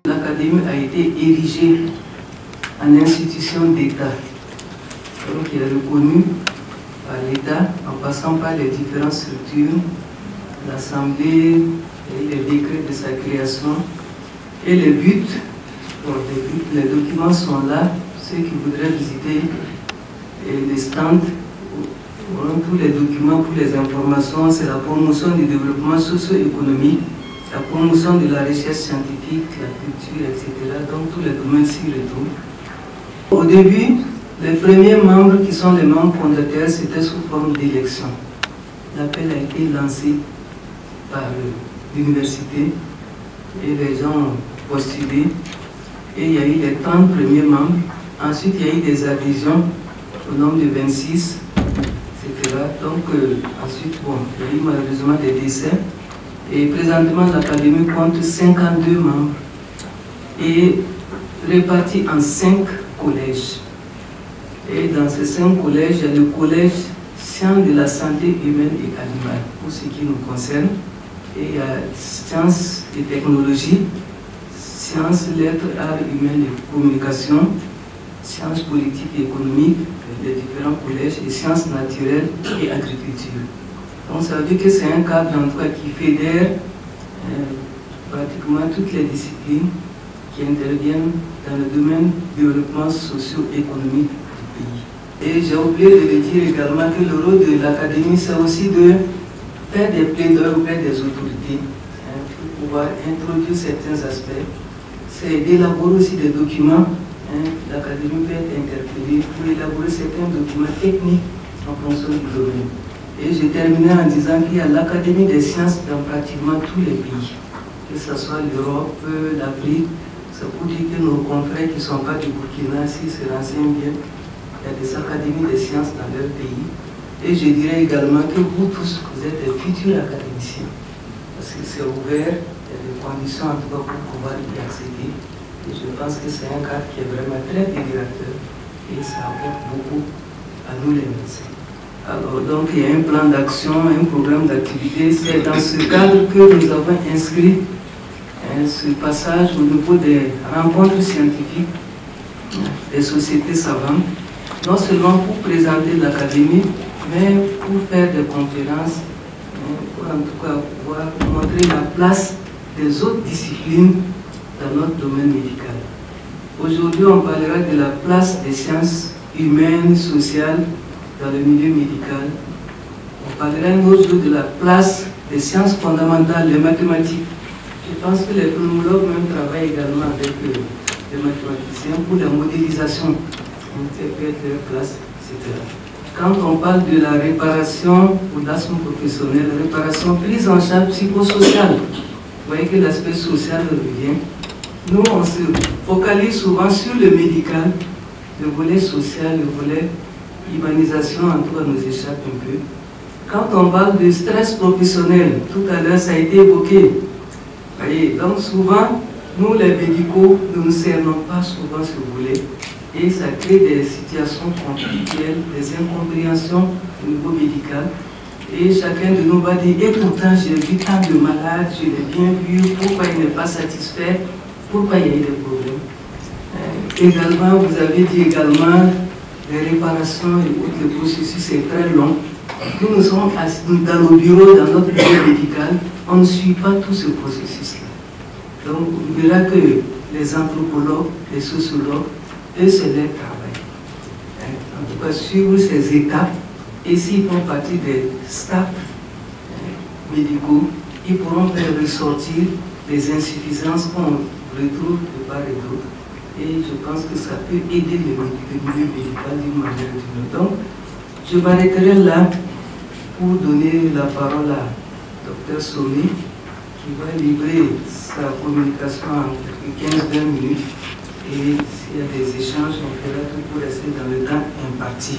L'Académie a été érigée en institution d'État, donc elle est reconnue par l'État en passant par les différentes structures, l'Assemblée et les décrets de sa création. Et les buts, les documents sont là, ceux qui voudraient visiter les stands auront tous les documents pour les informations, c'est la promotion du développement socio-économique, la promotion de la recherche scientifique, la culture, etc. Donc tous les domaines s'y retrouvent. Au début, les premiers membres qui sont les membres fondateurs, c'était sous forme d'élection. L'appel a été lancé par l'université et les gens ont postulé. Et il y a eu les 30 premiers membres. Ensuite, il y a eu des adhésions au nombre de 26, etc. Donc ensuite, bon, il y a eu malheureusement des décès. Et présentement, l'Académie compte 52 membres et répartis en 5 collèges. Et dans ces 5 collèges, il y a le collège sciences de la santé humaine et animale, pour ce qui nous concerne. Et il y a sciences et technologies, sciences, lettres, arts humains et communication, sciences politiques et économiques, les différents collèges, et sciences naturelles et agriculture. Donc ça veut dire que c'est un cadre en tout cas qui fédère pratiquement toutes les disciplines qui interviennent dans le domaine du développement socio-économique du pays. Et j'ai oublié de le dire également que le rôle de l'Académie, c'est aussi de faire des plaidoyers auprès des autorités pour pouvoir introduire certains aspects. C'est d'élaborer aussi des documents. L'Académie peut être interpellée pour élaborer certains documents techniques en fonction du domaine. Et je terminerai en disant qu'il y a l'Académie des sciences dans pratiquement tous les pays, que ce soit l'Europe, l'Afrique. C'est pour dire que nos confrères qui ne sont pas du Burkina, s'ils se renseignent bien, il y a des académies des sciences dans leur pays. Et je dirais également que vous tous, vous êtes des futurs académiciens, parce que c'est ouvert, il y a des conditions en tout cas pour pouvoir y accéder. Et je pense que c'est un cadre qui est vraiment très fédérateur et ça apporte beaucoup à nous les médecins. Alors, donc, il y a un plan d'action, un programme d'activité. C'est dans ce cadre que nous avons inscrit ce passage au niveau des rencontres scientifiques des sociétés savantes, non seulement pour présenter l'Académie, mais pour faire des conférences, pour en tout cas pouvoir montrer la place des autres disciplines dans notre domaine médical. Aujourd'hui, on parlera de la place des sciences humaines, sociales, dans le milieu médical. On parlera un autre jour de la place des sciences fondamentales, les mathématiques. Je pense que les pneumologues même travaillent également avec les mathématiciens pour la modélisation, quelle peut être leur place, etc. Quand on parle de la réparation pour l'asthme professionnel, la réparation prise en charge psychosociale, vous voyez que l'aspect social revient. Nous, on se focalise souvent sur le médical, le volet social, le volet humanisation, en tout cas, nous échappe un peu. Quand on parle de stress professionnel, tout à l'heure, ça a été évoqué. Voyez, donc souvent, nous, les médicaux, nous ne cernons pas souvent ce volet. Et ça crée des situations conflictuelles, des incompréhensions au niveau médical. Et chacun de nous va dire, et pourtant, j'ai vu tant de malades, je l'ai bien vu, pourquoi il n'est pas satisfait, pourquoi il y a eu des problèmes. Également, vous avez dit également, les réparations et autres, le processus est très long. Nous sommes assis dans nos bureaux, dans notre bureau médical, on ne suit pas tout ce processus-là. Donc, on verra que les anthropologues, les sociologues, eux, c'est leur travail. En tout cas, suivre ces étapes, et s'ils font partie des staffs médicaux, ils pourront faire ressortir les insuffisances qu'on retrouve de part et d'autre. Et je pense que ça peut aider le milieu médical d'une manière ou d'une autre. Donc, je m'arrêterai là pour donner la parole à Dr Somé, qui va livrer sa communication en 15-20 minutes. Et s'il y a des échanges, on fera tout pour rester dans le temps imparti.